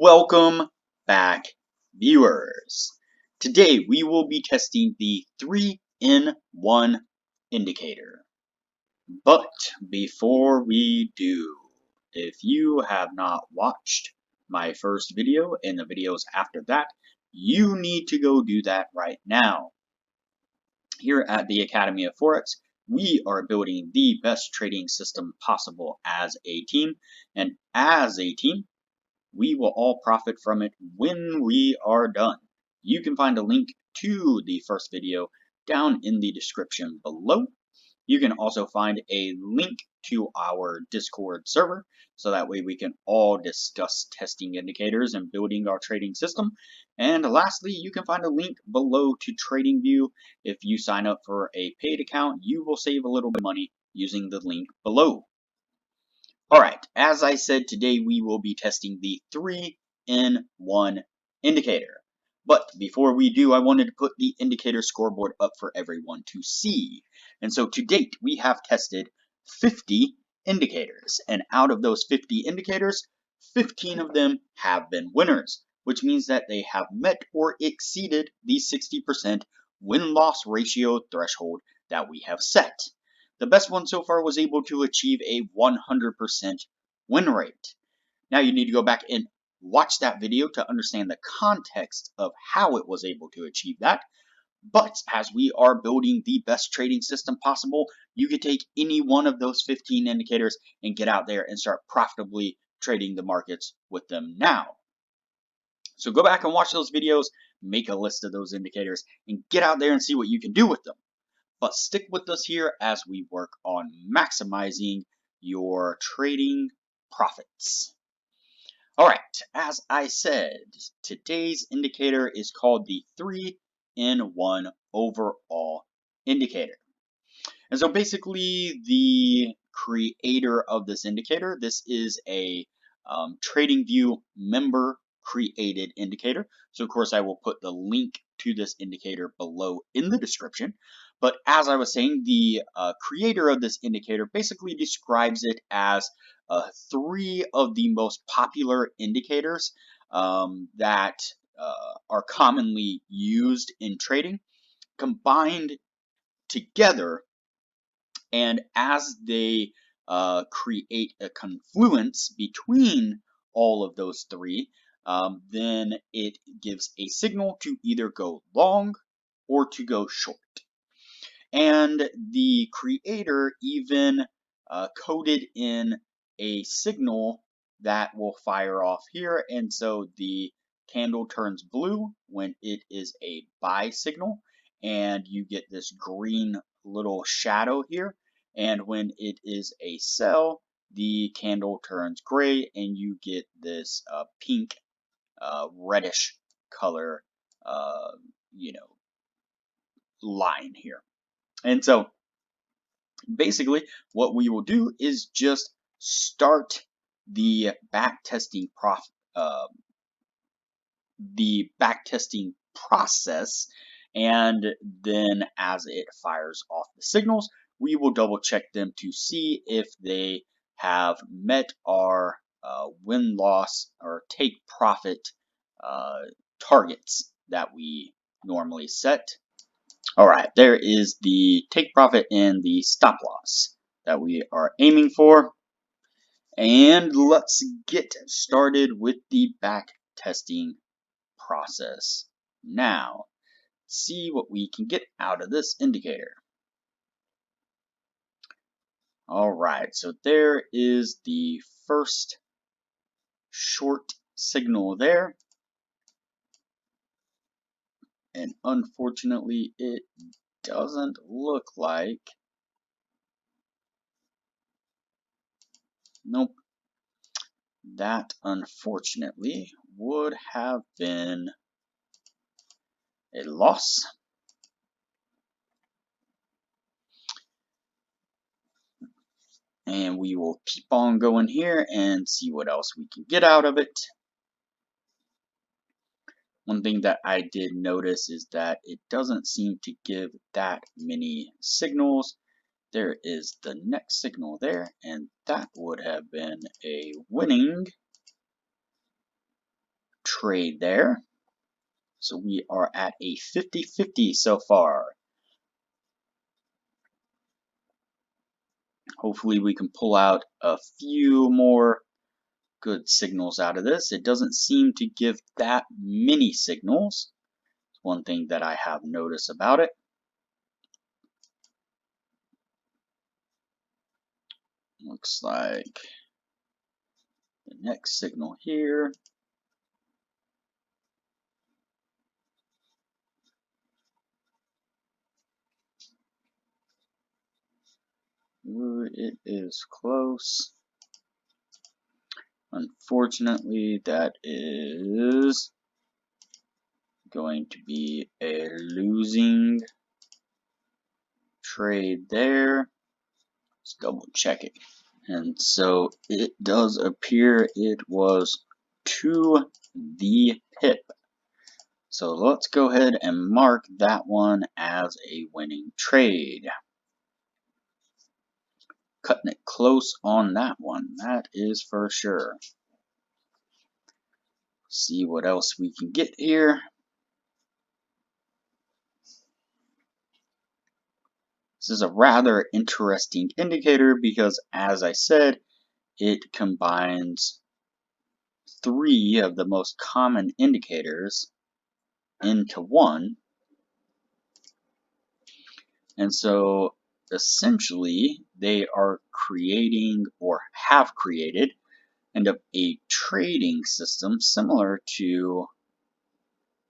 Welcome back, viewers. Today we will be testing the 3-in-1 indicator. But before we do, if you have not watched my first video and the videos after that, you need to go do that right now. Here at the Academy of Forex, we are building the best trading system possible as a team, and as a team, we will all profit from it when we are done. You can find a link to the first video down in the description below. You can also find a link to our Discord server, so that way we can all discuss testing indicators and building our trading system. And lastly, you can find a link below to TradingView. If you sign up for a paid account, you will save a little bit of money using the link below. Alright, as I said, today we will be testing the 3-in-1 indicator. But before we do, I wanted to put the indicator scoreboard up for everyone to see. And so to date, we have tested 50 indicators. And out of those 50 indicators, 15 of them have been winners, which means that they have met or exceeded the 60% win-loss ratio threshold that we have set. The best one so far was able to achieve a 100% win rate. Now you need to go back and watch that video to understand the context of how it was able to achieve that. But as we are building the best trading system possible, you could take any one of those 15 indicators and get out there and start profitably trading the markets with them now. So go back and watch those videos, make a list of those indicators, and get out there and see what you can do with them. But stick with us here as we work on maximizing your trading profits. All right, as I said, today's indicator is called the 3-in-1 overall indicator. And so basically the creator of this indicator, this is a TradingView member created indicator. So of course I will put the link to this indicator below in the description. But as I was saying, the creator of this indicator basically describes it as 3 of the most popular indicators that are commonly used in trading, combined together, and as they create a confluence between all of those 3, then it gives a signal to either go long or to go short. And the creator even coded in a signal that will fire off here. And so the candle turns blue when it is a buy signal, and you get this green little shadow here. And when it is a sell, the candle turns gray and you get this pink reddish color line here. And so basically what we will do is just start the backtesting process, and then as it fires off the signals, we will double check them to see if they have met our win-loss or take profit targets that we normally set. All right, there is the take profit and the stop loss that we are aiming for. And let's get started with the back testing process now. See what we can get out of this indicator. All right, so there is the first short signal there. And unfortunately, it doesn't look like, nope, that unfortunately would have been a loss. And we will keep on going here and see what else we can get out of it. One thing that I did notice is that it doesn't seem to give that many signals. There is the next signal there, and that would have been a winning trade there. So we are at a 50-50 so far. Hopefully we can pull out a few more good signals out of this. It doesn't seem to give that many signals. It's one thing that I have noticed about it. Looks like the next signal here. Ooh, it is close. Unfortunately, that is going to be a losing trade there. Let's double check it. And so it does appear it was to the pip. So let's go ahead and mark that one as a winning trade. Cutting it close on that one, that is for sure. See what else we can get here. This is a rather interesting indicator because, as I said, it combines three of the most common indicators into one. And so essentially they are creating or have created a trading system similar to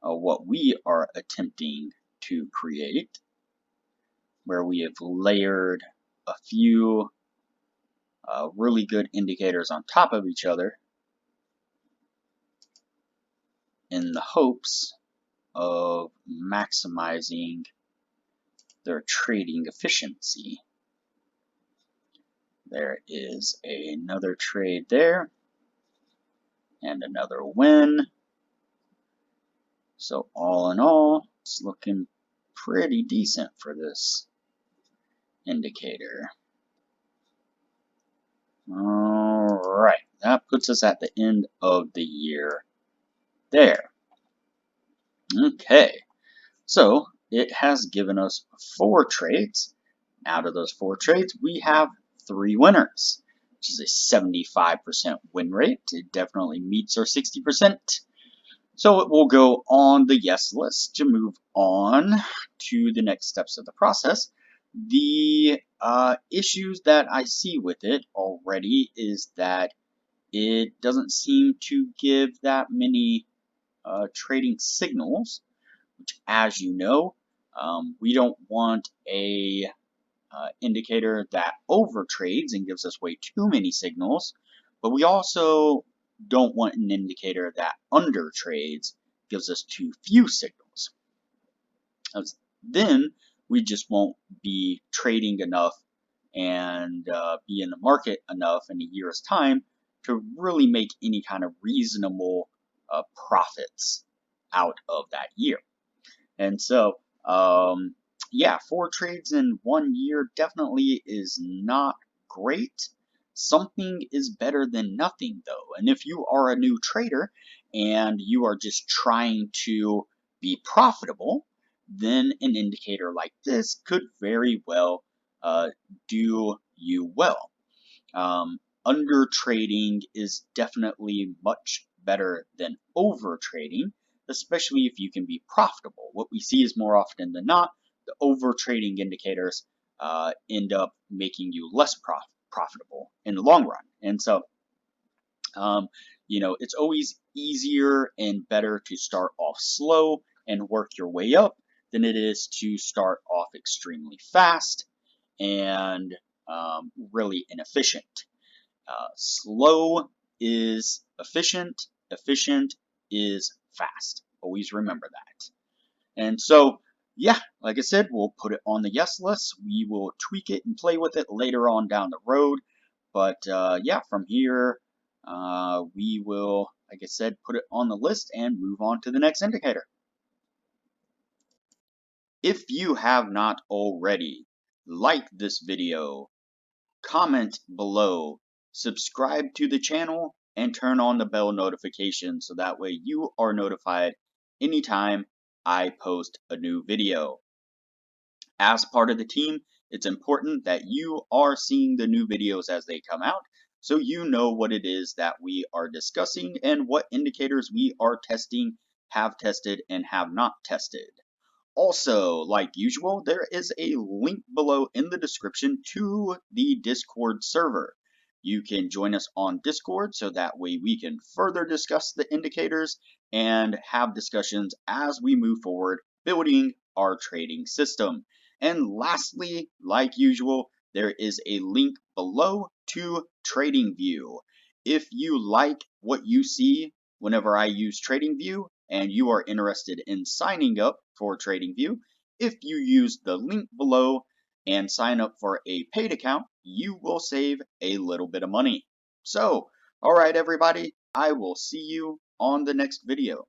what we are attempting to create, where we have layered a few really good indicators on top of each other in the hopes of maximizing their trading efficiency. There is another trade there and another win. So all in all, it's looking pretty decent for this indicator. Alright, that puts us at the end of the year there. Okay, so it has given us 4 trades. Out of those 4 trades, we have 3 winners, which is a 75% win rate. It definitely meets our 60%. So it will go on the yes list to move on to the next steps of the process. The issues that I see with it already is that it doesn't seem to give that many trading signals, which, as you know, we don't want a indicator that overtrades and gives us way too many signals, but we also don't want an indicator that undertrades, gives us too few signals. Then we just won't be trading enough and be in the market enough in a year's time to really make any kind of reasonable profits out of that year. And so, yeah, 4 trades in 1 year definitely is not great. Something is better than nothing, though. And if you are a new trader and you are just trying to be profitable, then an indicator like this could very well do you well. Under trading is definitely much better than over trading, especially if you can be profitable. What we see is more often than not, the over trading indicators end up making you less profitable in the long run. And so, you know, it's always easier and better to start off slow and work your way up than it is to start off extremely fast and really inefficient. Slow is efficient, efficient is fast. Always remember that. And so, yeah, like I said, we'll put it on the yes list. We will tweak it and play with it later on down the road. But yeah, from here, we will, like I said, put it on the list and move on to the next indicator. If you have not already, like this video, comment below, subscribe to the channel, and turn on the bell notification so that way you are notified anytime I post a new video. As part of the team, it's important that you are seeing the new videos as they come out so you know what it is that we are discussing and what indicators we are testing, have tested, and have not tested. Also, like usual, there is a link below in the description to the Discord server. You can join us on Discord so that way we can further discuss the indicators and have discussions as we move forward building our trading system. And lastly, like usual, there is a link below to TradingView. If you like what you see whenever I use TradingView and you are interested in signing up for TradingView, if you use the link below and sign up for a paid account, you will save a little bit of money. So, alright everybody, I will see you on the next video.